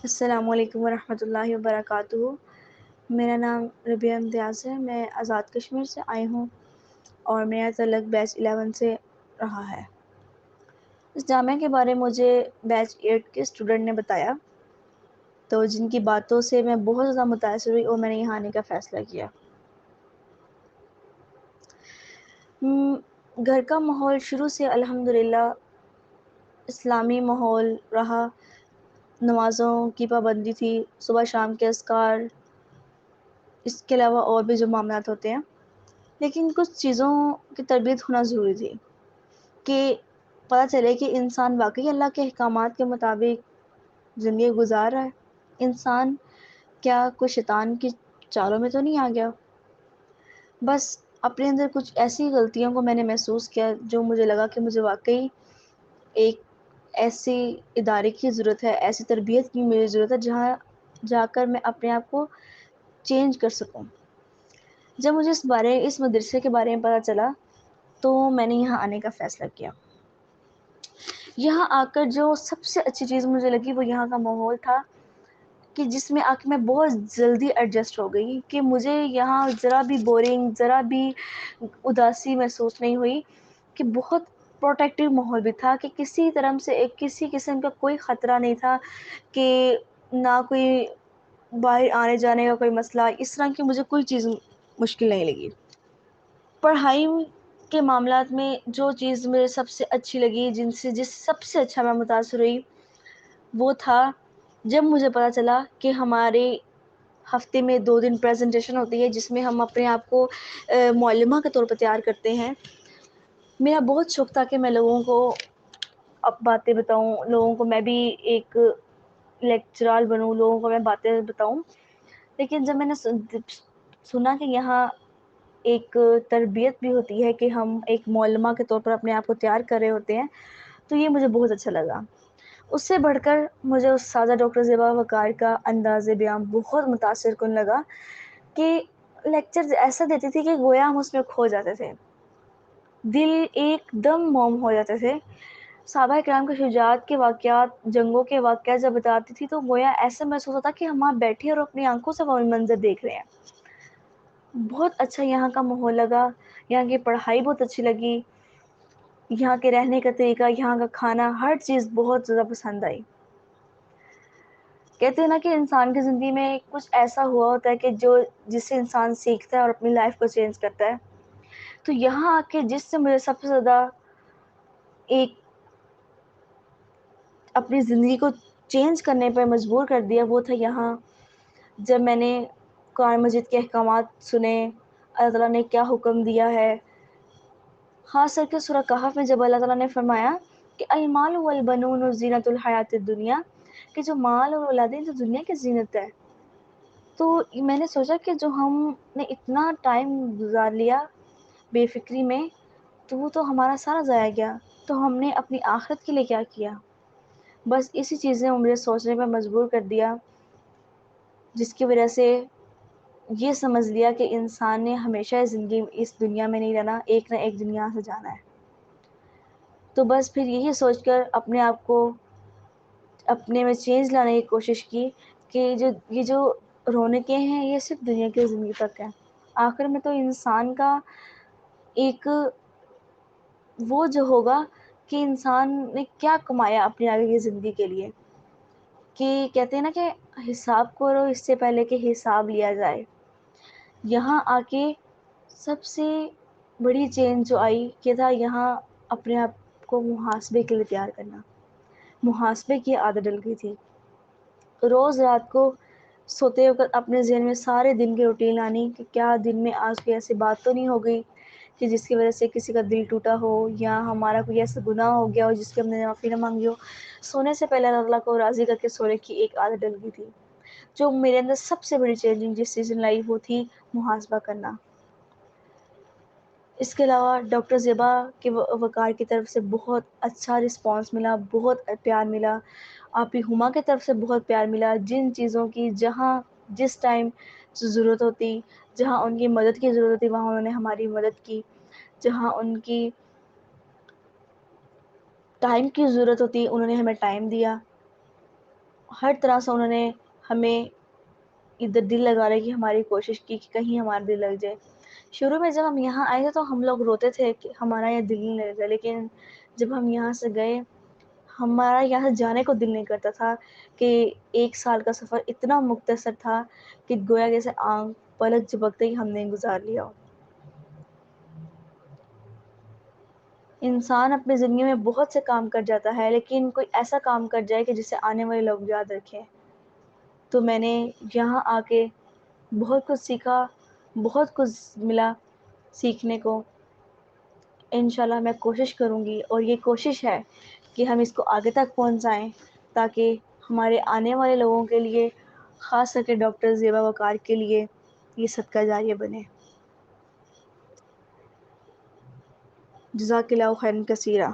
السلام علیکم ورحمۃ اللہ وبرکاتہ۔ میرا نام ربیہ امتیاز ہے۔ میں آزاد کشمیر سے آئی ہوں اور میرا تعلق بیچ 11 سے رہا ہے۔ اس جامعہ کے بارے میں مجھے بیچ 8 کے اسٹوڈنٹ نے بتایا، تو جن کی باتوں سے میں بہت زیادہ متاثر ہوئی اور میں نے یہاں آنے کا فیصلہ کیا۔ گھر کا ماحول شروع سے الحمدللہ اسلامی ماحول رہا۔ نمازوں کی پابندی تھی، صبح شام کے اذکار، اس کے علاوہ اور بھی جو معاملات ہوتے ہیں، لیکن کچھ چیزوں کی تربیت ہونا ضروری تھی کہ پتہ چلے کہ انسان واقعی اللہ کے احکامات کے مطابق زندگی گزار رہا ہے۔ انسان کیا کوئی شیطان کی چالوں میں تو نہیں آ گیا؟ بس اپنے اندر کچھ ایسی غلطیوں کو میں نے محسوس کیا جو مجھے لگا کہ مجھے واقعی ایک ایسی ادارے کی ضرورت ہے، ایسی تربیت کی میری ضرورت ہے جہاں جا کر میں اپنے آپ کو چینج کر سکوں۔ جب مجھے اس مدرسے کے بارے میں پتہ چلا تو میں نے یہاں آنے کا فیصلہ کیا۔ یہاں آ کر جو سب سے اچھی چیز مجھے لگی وہ یہاں کا ماحول تھا کہ جس میں آ کے میں بہت جلدی ایڈجسٹ ہو گئی کہ مجھے یہاں ذرا بھی بورنگ، ذرا بھی اداسی محسوس نہیں ہوئی، کہ بہت پروٹیکٹیو ماحول بھی تھا، کہ کسی طرح سے کسی قسم کا کوئی خطرہ نہیں تھا، کہ نہ کوئی باہر آنے جانے کا کوئی مسئلہ، اس طرح کی مجھے کوئی چیز مشکل نہیں لگی۔ پڑھائی کے معاملات میں جو چیز مجھے سب سے اچھی لگی، جس سب سے اچھا میں متاثر ہوئی، وہ تھا جب مجھے پتہ چلا کہ ہمارے ہفتے میں 2 دن پریزنٹیشن ہوتی ہے جس میں ہم اپنے آپ کو معلمہ کے طور پر تیار کرتے ہیں۔ میرا بہت شوق تھا کہ میں لوگوں کو اب باتیں بتاؤں، لوگوں کو میں بھی ایک لیکچرار بنوں، لوگوں کو میں باتیں بتاؤں، لیکن جب میں نے سنا کہ یہاں ایک تربیت بھی ہوتی ہے کہ ہم ایک معلمہ کے طور پر اپنے آپ کو تیار کر رہے ہوتے ہیں، تو یہ مجھے بہت اچھا لگا۔ اس سے بڑھ کر مجھے استاذہ ڈاکٹر زیبا وقار کا انداز بیان بہت متاثر کن لگا کہ لیکچر ایسا دیتی تھی کہ گویا ہم اس میں کھو جاتے تھے، دل ایک دم موم ہو جاتے تھے۔ صحابہ کرام کے شجاعت کے واقعات، جنگوں کے واقعات جب بتاتی تھی تو گویا ایسا محسوس ہوتا کہ ہم وہاں بیٹھے اور اپنی آنکھوں سے وہ منظر دیکھ رہے ہیں۔ بہت اچھا یہاں کا ماحول لگا، یہاں کی پڑھائی بہت اچھی لگی، یہاں کے رہنے کا طریقہ، یہاں کا کھانا، ہر چیز بہت زیادہ پسند آئی۔ کہتے ہیں نا کہ انسان کی زندگی میں کچھ ایسا ہوا ہوتا ہے کہ جس سے انسان سیکھتا ہے اور اپنی لائف کو چینج کرتا ہے، تو یہاں آ کے جس سے مجھے سب سے زیادہ ایک اپنی زندگی کو چینج کرنے پر مجبور کر دیا وہ تھا یہاں جب میں نے قرآن مجید کے احکامات سنے، اللہ تعالیٰ نے کیا حکم دیا ہے، خاص کر کے سورہ کہف میں جب اللہ تعالیٰ نے فرمایا کہ المال والبنون زینت الحیات الدنیا، کہ جو مال اور اولادیں جو دنیا کی زینت ہے، تو میں نے سوچا کہ جو ہم نے اتنا ٹائم گزار لیا بے فکری میں، تو وہ تو ہمارا سارا ضائع گیا، تو ہم نے اپنی آخرت کے لیے کیا کیا؟ بس اسی چیز نے مجھے سوچنے پر مجبور کر دیا، جس کی وجہ سے یہ سمجھ لیا کہ انسان نے ہمیشہ زندگی اس دنیا میں نہیں رہنا، ایک نہ ایک دن یہاں سے جانا ہے۔ تو بس پھر یہی سوچ کر اپنے آپ کو اپنے میں چینج لانے کی کوشش کی کہ یہ جو رونقیں ہیں یہ صرف دنیا کی زندگی تک ہیں، آخر میں تو انسان کا ایک وہ جو ہوگا کہ انسان نے کیا کمایا اپنی آگے کی زندگی کے لیے، کہ کہتے ہیں نا کہ حساب کرو اس سے پہلے کہ حساب لیا جائے۔ یہاں آ کے سب سے بڑی چینج جو آئی کہ تھا یہاں اپنے آپ کو محاسبے کے لیے تیار کرنا، محاسبے کی عادت ڈل گئی تھی۔ روز رات کو سوتے وقت اپنے ذہن میں سارے دن کی روٹین آنی کہ کیا دن میں آج کوئی ایسی بات تو نہیں ہو گئی کہ جس کی وجہ سے کسی کا دل ٹوٹا ہو، یا ہمارا کوئی ایسا گناہ ہو گیا ہو جس کی ہم نے معافی نہ مانگی ہو۔ سونے سے پہلے اللہ تعالیٰ کو راضی کر کے سونے کی ایک عادت ڈل گئی تھی۔ جو میرے اندر سب سے بڑی چینجنگ جس چیز نے لائی وہ تھی محاسبہ کرنا۔ اس کے علاوہ ڈاکٹر زیبا کے وقار کی طرف سے بہت اچھا رسپانس ملا، بہت پیار ملا، آپی ہما کی طرف سے بہت پیار ملا، جن چیزوں کی جہاں جس ٹائم ضرورت ہوتی، جہاں ان کی مدد کی ضرورت ہوتی وہاں انہوں نے ہماری مدد کی، جہاں ان کی ٹائم کی ضرورت ہوتی انہوں نے ہمیں ٹائم دیا۔ ہر طرح سے انہوں نے ہمیں ادھر دل لگانے کی ہماری کوشش کی کہ کہیں ہمارا دل لگ جائے. شروع میں جب ہم یہاں آئے تھے تو ہم لوگ روتے تھے کہ ہمارا یہ دل نہیں لگتا، لیکن جب ہم یہاں سے گئے ہمارا یہاں سے جانے کو دل نہیں کرتا تھا کہ 1 سال کا سفر اتنا مختصر تھا کہ گویا جیسے آنکھ پلک جھپکتے ہی ہم نے گزار لیا ہو. انسان اپنی زندگی میں بہت سے کام کر جاتا ہے، لیکن کوئی ایسا کام کر جائے کہ جسے آنے والے لوگ یاد رکھیں. تو میں نے یہاں آ کے بہت کچھ سیکھا، بہت کچھ ملا سیکھنے کو. انشاءاللہ میں کوشش کروں گی، اور یہ کوشش ہے کہ ہم اس کو آگے تک پہنچائیں تاکہ ہمارے آنے والے لوگوں کے لیے، خاص کر کے ڈاکٹر زیبا وقار کے لیے، یہ صدقہ جاریہ بنے. جزاک اللہ خیرا کثیرا.